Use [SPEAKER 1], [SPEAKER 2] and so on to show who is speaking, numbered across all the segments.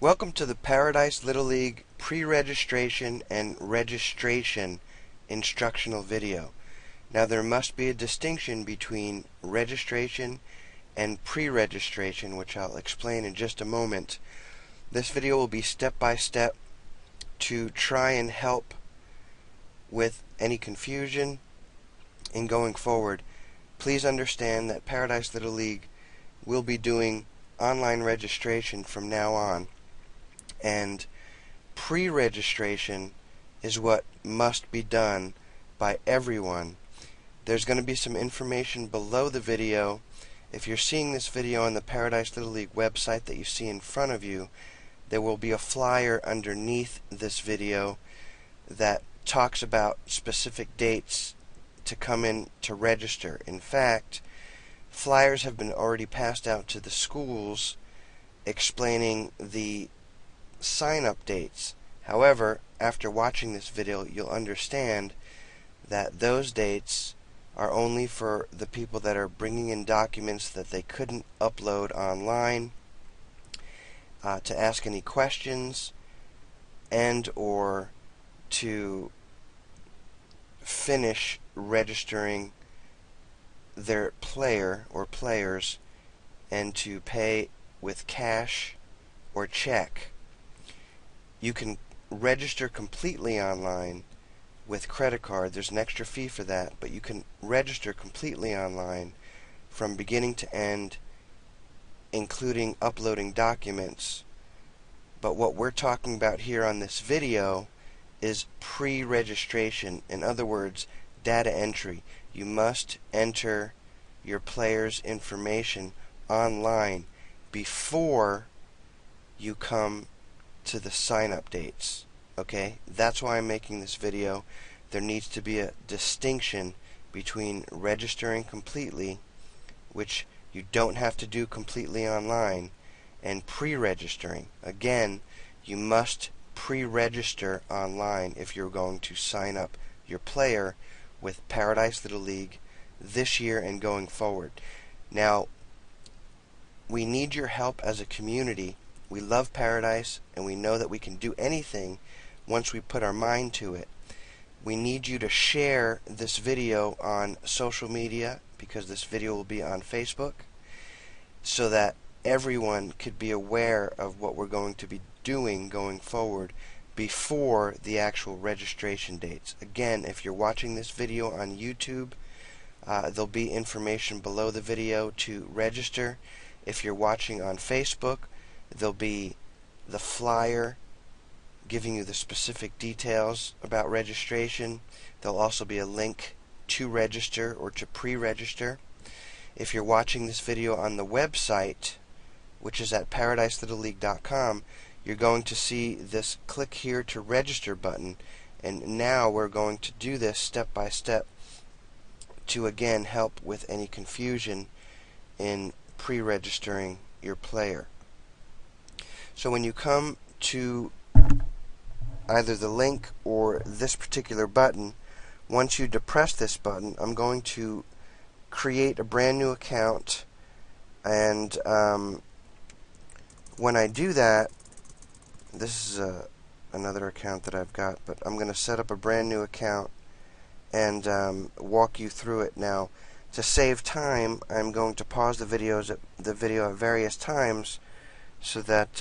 [SPEAKER 1] Welcome to the Paradise Little League pre-registration and registration instructional video. Now there must be a distinction between registration and pre-registration, which I'll explain in just a moment. This video will be step by step to try and help with any confusion in going forward. Please understand that Paradise Little League will be doing online registration from now on. And pre-registration is what must be done by everyone. There's going to be some information below the video. If you're seeing this video on the Paradise Little League website that you see in front of you, there will be a flyer underneath this video that talks about specific dates to come in to register. In fact, flyers have been already passed out to the schools explaining the sign-up dates. However, after watching this video, you'll understand that those dates are only for the people that are bringing in documents that they couldn't upload online, to ask any questions, and or to finish registering their player or players and to pay with cash or check. You can register completely online with credit card. There's an extra fee for that, but you can register completely online from beginning to end, including uploading documents. But what we're talking about here on this video is pre-registration. In other words, data entry. You must enter your player's information online before you come to the sign-up dates. Okay? That's why I'm making this video. There needs to be a distinction between registering completely, which you don't have to do completely online, and pre-registering. Again, you must pre-register online if you're going to sign up your player with Paradise Little League this year and going forward. Now, we need your help as a community. We love Paradise, and we know that we can do anything once we put our mind to it. We need you to share this video on social media, because this video will be on Facebook, so that everyone could be aware of what we're going to be doing going forward before the actual registration dates. Again, if you're watching this video on YouTube, there'll be information below the video to register. If you're watching on Facebook, there'll be the flyer giving you the specific details about registration. There'll also be a link to register or to pre-register. If you're watching this video on the website, which is at ParadiseLittleLeague.com, you're going to see this click here to register button, and now we're going to do this step by step to again help with any confusion in pre-registering your player. So when you come to either the link or this particular button, once you depress this button, I'm going to create a brand new account, and when I do that, this is another account that I've got, but I'm going to set up a brand new account and walk you through it. Now, to save time, I'm going to pause the video at various times so that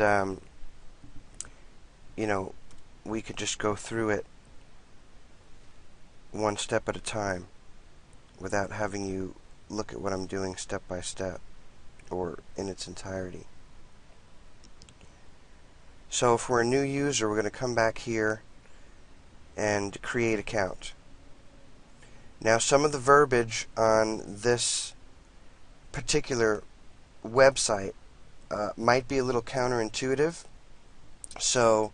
[SPEAKER 1] we could just go through it one step at a time without having you look at what I'm doing step by step or in its entirety. So if we're a new user, we're going to come back here and create account. Now, some of the verbiage on this particular website might be a little counterintuitive, so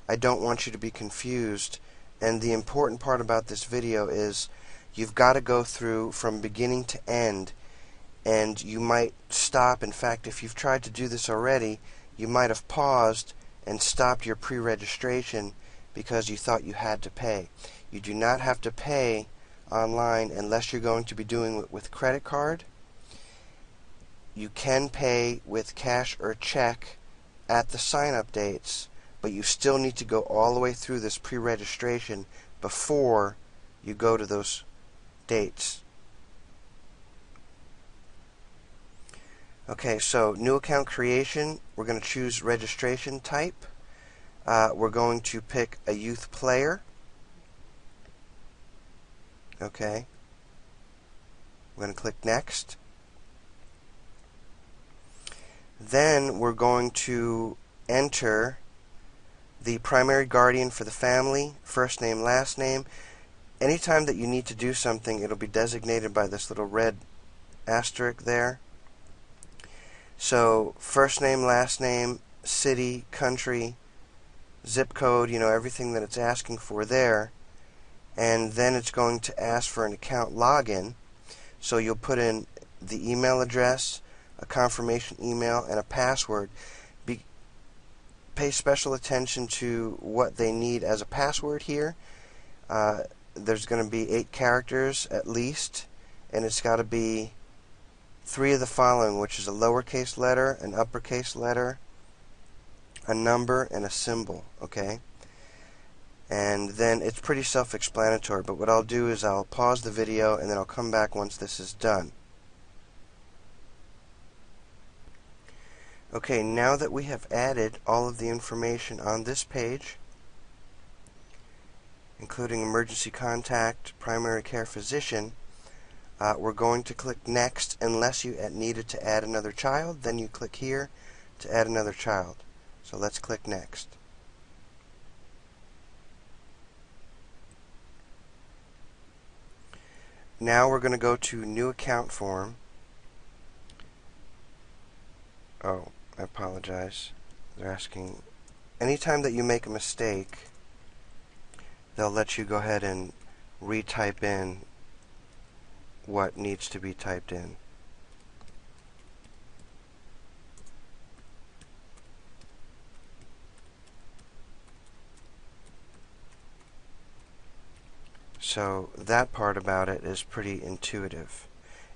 [SPEAKER 1] I don't want you to be confused. And the important part about this video is you've got to go through from beginning to end, and you might stop. In fact, if you've tried to do this already, you might have paused and stopped your pre-registration because you thought you had to pay. You do not have to pay online unless you're going to be doing it with credit card. You can pay with cash or check at the sign-up dates, but you still need to go all the way through this pre-registration before you go to those dates. Okay, so new account creation, we're going to choose registration type. We're going to pick a youth player. Okay. We're going to click next. Then we're going to enter the primary guardian for the family, first name, last name. Anytime that you need to do something, it'll be designated by this little red asterisk there. So first name, last name, city, country, zip code, everything that it's asking for there. And then it's going to ask for an account login. So you'll put in the email address, a confirmation email, and a password. Pay special attention to what they need as a password here. There's going to be 8 characters at least, and it's got to be 3 of the following, which is a lowercase letter, an uppercase letter, a number, and a symbol. Okay? And then it's pretty self-explanatory, but what I'll do is I'll pause the video and then I'll come back once this is done. Okay, now that we have added all of the information on this page, including emergency contact, primary care physician, we're going to click next unless you needed to add another child. Then you click here to add another child. So let's click next. Now we're going to go to new account form. Oh, I apologize. They're asking, anytime that you make a mistake, they'll let you go ahead and retype in what needs to be typed in. So that part about it is pretty intuitive.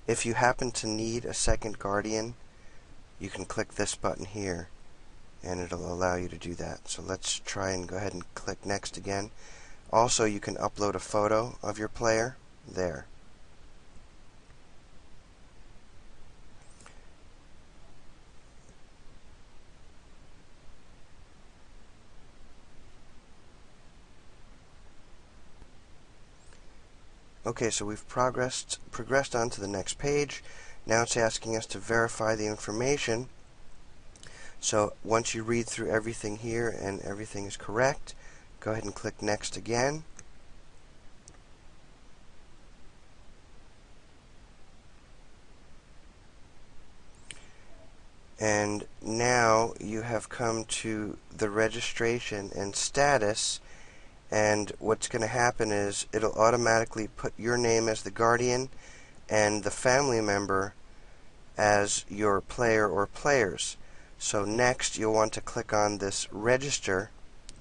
[SPEAKER 1] If you happen to need a second guardian, you can click this button here and it'll allow you to do that. So let's try and go ahead and click next again. Also, you can upload a photo of your player there. Okay, so we've progressed on to the next page. Now it's asking us to verify the information. So once you read through everything here and everything is correct, go ahead and click next again. And now you have come to the registration and status, and what's going to happen is it'll automatically put your name as the guardian and the family member as your player or players. So next you'll want to click on this register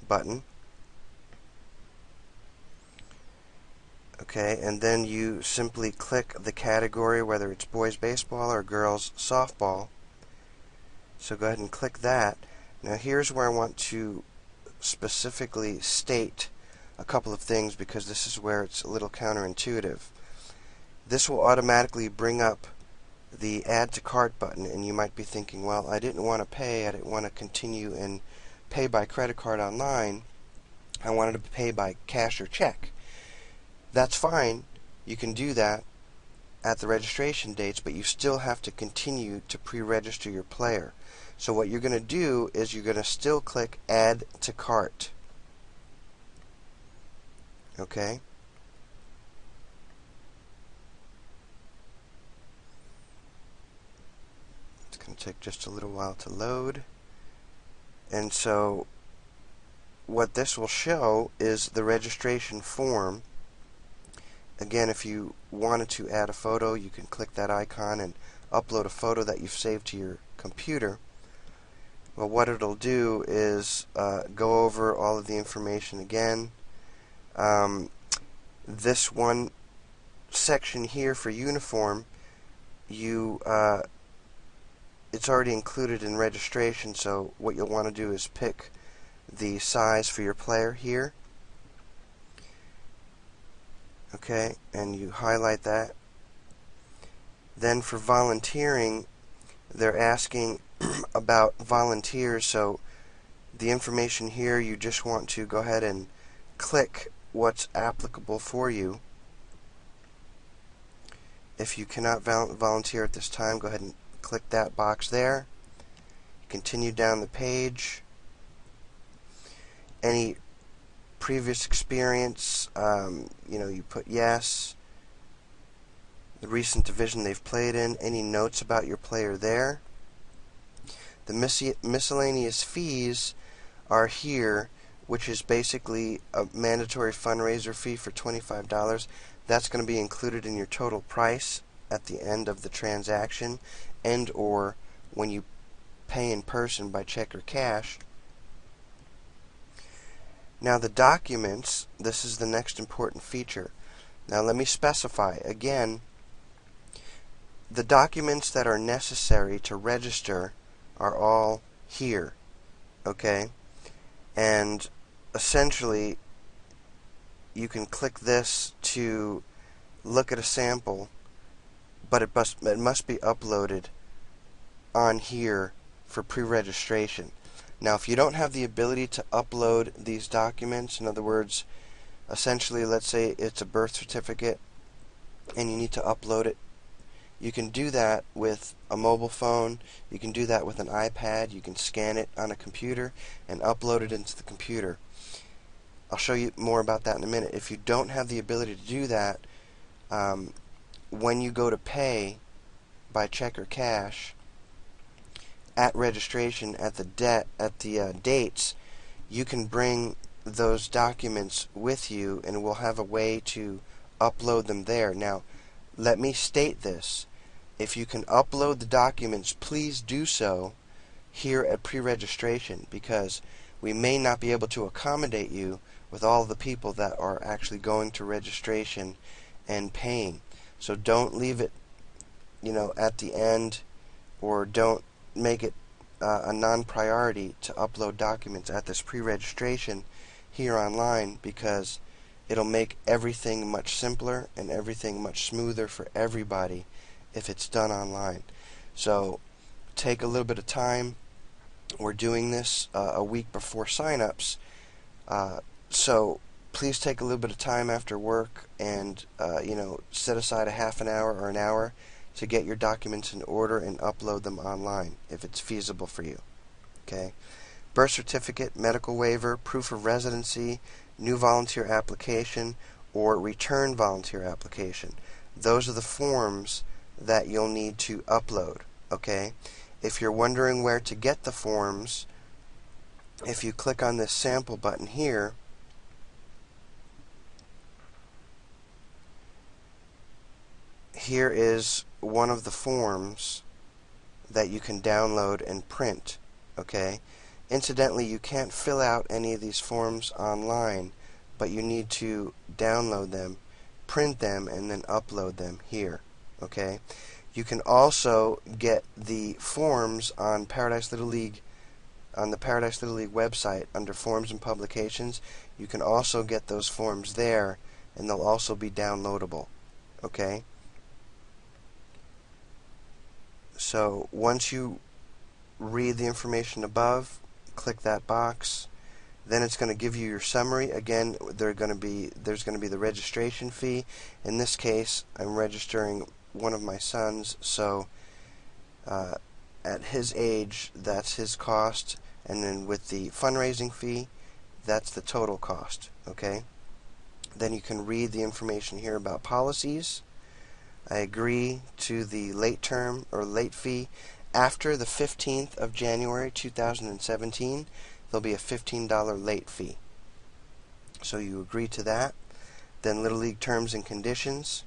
[SPEAKER 1] button. Okay, and then you simply click the category, whether it's boys baseball or girls softball. So go ahead and click that. Now here's where I want to specifically state a couple of things, because this is where it's a little counterintuitive. This will automatically bring up the add to cart button, and you might be thinking, well, I didn't want to pay, I didn't want to continue and pay by credit card online, I wanted to pay by cash or check. That's fine, you can do that at the registration dates, but you still have to continue to pre-register your player. So what you're going to do is you're going to still click add to cart. Okay? It's going to take just a little while to load. And so what this will show is the registration form. Again, if you wanted to add a photo, you can click that icon and upload a photo that you've saved to your computer. Well, what it'll do is go over all of the information again. This one section here for uniform, you it's already included in registration, so what you'll want to do is pick the size for your player here. Okay, and you highlight that. Then for volunteering, they're asking about volunteers, so the information here, you just want to go ahead and click what's applicable for you. If you cannot volunteer at this time, go ahead and click that box there. Continue down the page. Any previous experience, you put yes. The recent division they've played in, any notes about your player there. The miscellaneous fees are here, which is basically a mandatory fundraiser fee for $25. That's going to be included in your total price at the end of the transaction, and or when you pay in person by check or cash. Now the documents, this is the next important feature. Now let me specify again, the documents that are necessary to register are all here, okay? And essentially you can click this to look at a sample, but it must be uploaded on here for pre-registration. Now if you don't have the ability to upload these documents, in other words, essentially let's say it's a birth certificate and you need to upload it, you can do that with a mobile phone, you can do that with an iPad, you can scan it on a computer and upload it into the computer. I'll show you more about that in a minute. If you don't have the ability to do that, when you go to pay by check or cash at registration at the dates, you can bring those documents with you and we'll have a way to upload them there. Now let me state this. If you can upload the documents, please do so here at pre-registration, because we may not be able to accommodate you with all the people that are actually going to registration and paying. So don't leave it, at the end, or don't make it a non-priority to upload documents at this pre-registration here online, because it'll make everything much simpler and everything much smoother for everybody if it's done online. So take a little bit of time. We're doing this a week before sign-ups, so please take a little bit of time after work and set aside a half an hour or an hour to get your documents in order and upload them online if it's feasible for you. Okay? Birth certificate, medical waiver, proof of residency, new volunteer application, or return volunteer application. Those are the forms that you'll need to upload. Okay? If you're wondering where to get the forms, if you click on this sample button here, here is one of the forms that you can download and print. Okay? Incidentally, you can't fill out any of these forms online, but you need to download them, print them, and then upload them here. Okay? You can also get the forms on Paradise Little League, on the Paradise Little League website under Forms and Publications. You can also get those forms there, and they'll also be downloadable. Okay? So once you read the information above, click that box. Then it's going to give you your summary. Again, there's going to be the registration fee. In this case, I'm registering one of my sons, so at his age, that's his cost, and then with the fundraising fee, that's the total cost. Okay? Then you can read the information here about policies. I agree to the late term or late fee. After the 15th of January 2017, there'll be a $15 late fee. So you agree to that. Then Little League terms and conditions.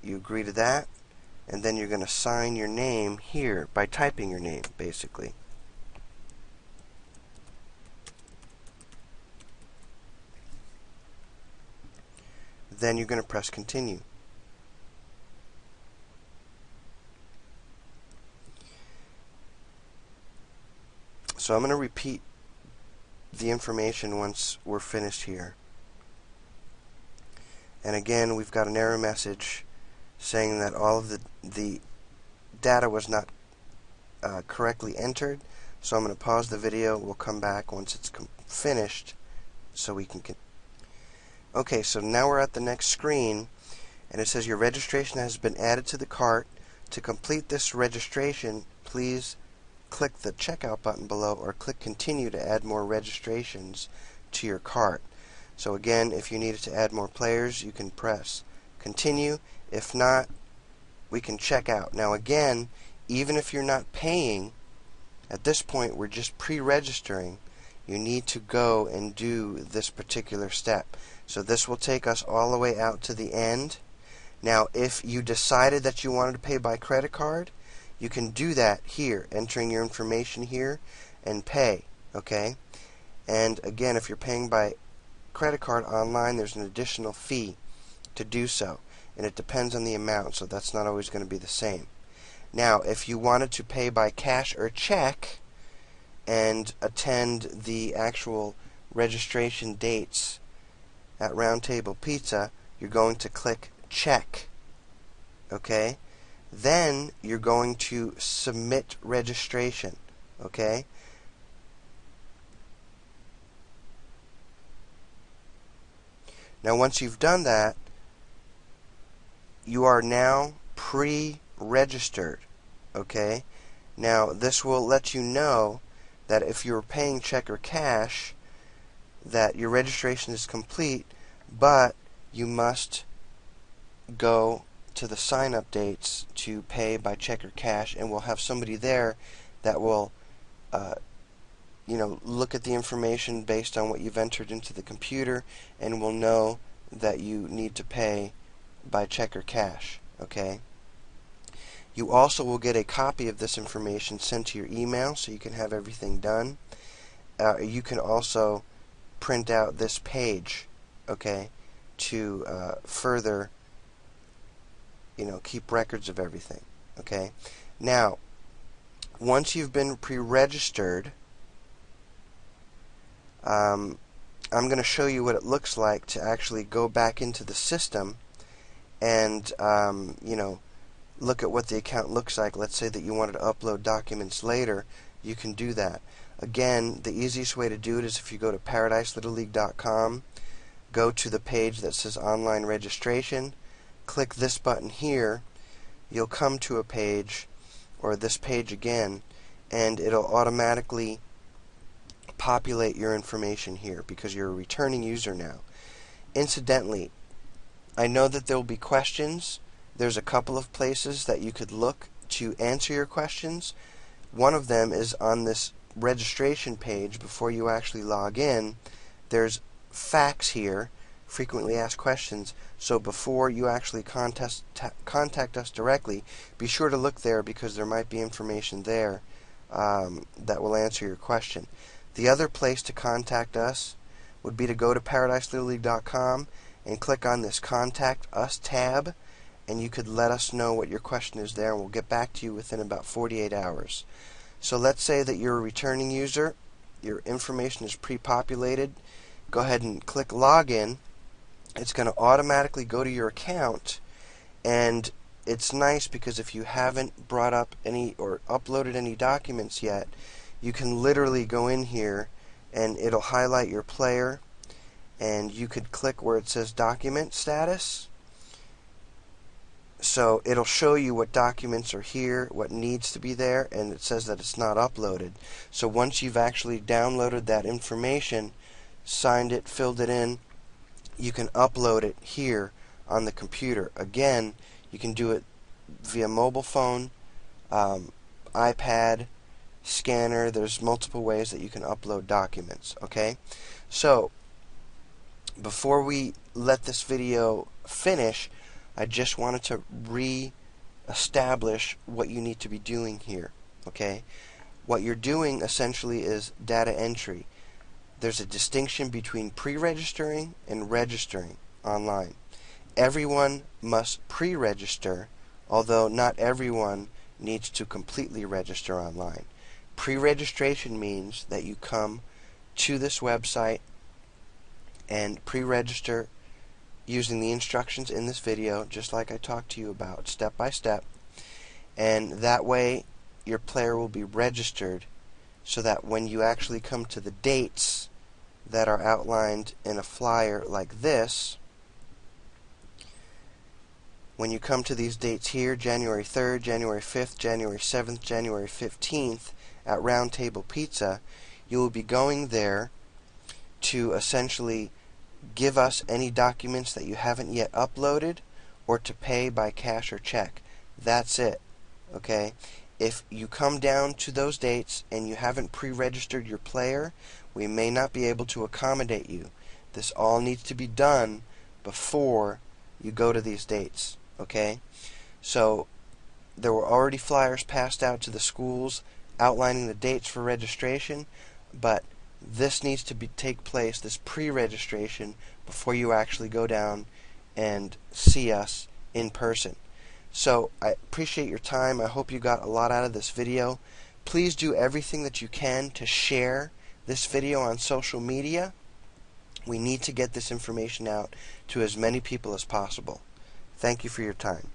[SPEAKER 1] You agree to that. And then you're going to sign your name here by typing your name, basically. Then you're going to press continue. So I'm going to repeat the information once we're finished here. And again, we've got an error message saying that all of the data was not correctly entered. So I'm going to pause the video. We'll come back once it's finished so we can Okay, so now we're at the next screen, and it says your registration has been added to the cart. To complete this registration, please click the checkout button below or click continue to add more registrations to your cart. So again, if you needed to add more players, you can press continue. If not, we can check out. Now again, even if you're not paying, at this point we're just pre-registering, you need to go and do this particular step. So this will take us all the way out to the end. Now if you decided that you wanted to pay by credit card, you can do that here, entering your information here and pay, okay? And again, if you're paying by credit card online, there's an additional fee to do so, and it depends on the amount, so that's not always going to be the same. Now, if you wanted to pay by cash or check and attend the actual registration dates at Round Table Pizza, you're going to click check, okay? Then you're going to submit registration, okay? Now once you've done that, you are now pre-registered, okay? Now this will let you know that if you're paying check or cash, that your registration is complete, but you must go to the sign-up dates to pay by check or cash, and we'll have somebody there that will look at the information based on what you've entered into the computer, and will know that you need to pay by check or cash, okay? You also will get a copy of this information sent to your email so you can have everything done. You can also print out this page, okay, to further keep records of everything, okay? Now, once you've been pre-registered, I'm going to show you what it looks like to actually go back into the system and look at what the account looks like. Let's say that you wanted to upload documents later, you can do that. Again, the easiest way to do it is if you go to ParadiseLittleLeague.com, go to the page that says online registration, click this button here, you'll come to a page, or this page again, and it'll automatically populate your information here because you're a returning user now. Incidentally, I know that there will be questions. There's a couple of places that you could look to answer your questions. One of them is on this registration page before you actually log in. There's FAQs here, frequently asked questions, so before you actually contact us directly, be sure to look there because there might be information there that will answer your question. The other place to contact us would be to go to ParadiseLittleLeague.com and click on this Contact Us tab, and you could let us know what your question is there, and we'll get back to you within about 48 hours. So let's say that you're a returning user, your information is pre-populated, go ahead and click Login. It's going to automatically go to your account, and it's nice because if you haven't brought up any or uploaded any documents yet, you can literally go in here and it'll highlight your player, and you could click where it says document status. So it'll show you what documents are here, what needs to be there, and it says that it's not uploaded. So once you've actually downloaded that information, signed it, filled it in, you can upload it here on the computer. Again, you can do it via mobile phone, iPad, scanner. There's multiple ways that you can upload documents, okay? So before we let this video finish, I just wanted to re-establish what you need to be doing here, okay? What you're doing essentially is data entry. There's a distinction between pre-registering and registering online. Everyone must pre-register, although not everyone needs to completely register online. Pre-registration means that you come to this website and pre-register using the instructions in this video, just like I talked to you about step by step, and that way your player will be registered so that when you actually come to the dates that are outlined in a flyer like this, when you come to these dates here, January 3rd, January 5th, January 7th, January 15th, at Round Table Pizza, you will be going there to essentially give us any documents that you haven't yet uploaded, or to pay by cash or check. That's it. Okay? If you come down to those dates and you haven't pre-registered your player, we may not be able to accommodate you. This all needs to be done before you go to these dates. Okay? So there were already flyers passed out to the schools outlining the dates for registration, but this needs to take place, this pre-registration, before you actually go down and see us in person. So I appreciate your time. I hope you got a lot out of this video. Please do everything that you can to share this video on social media. We need to get this information out to as many people as possible. Thank you for your time.